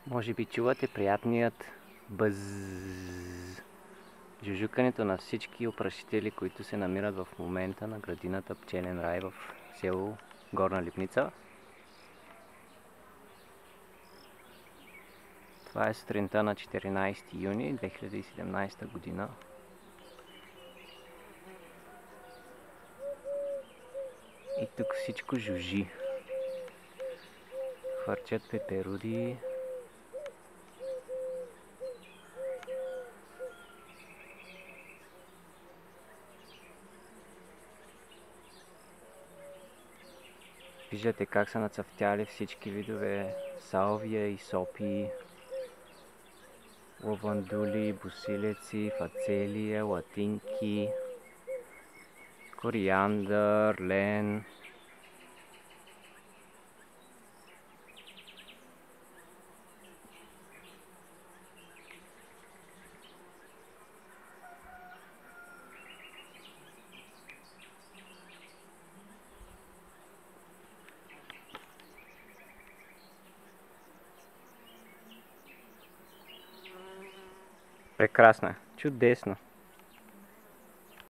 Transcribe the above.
Може би чувате приятният бъз, жужукането на всички опрашители, които се намират в момента на градината Пчелен рай в село Горна Липница. Това е сутринта на 14 юни 2017 година. И тук всичко жужи. Хвърчат пеперуди. Виждате как са нацъфтяли всички видове салвия и сопи, лавандули, босилеци, фацелия, латинки, кориандър, лен. Прекрасно е. Чудесно.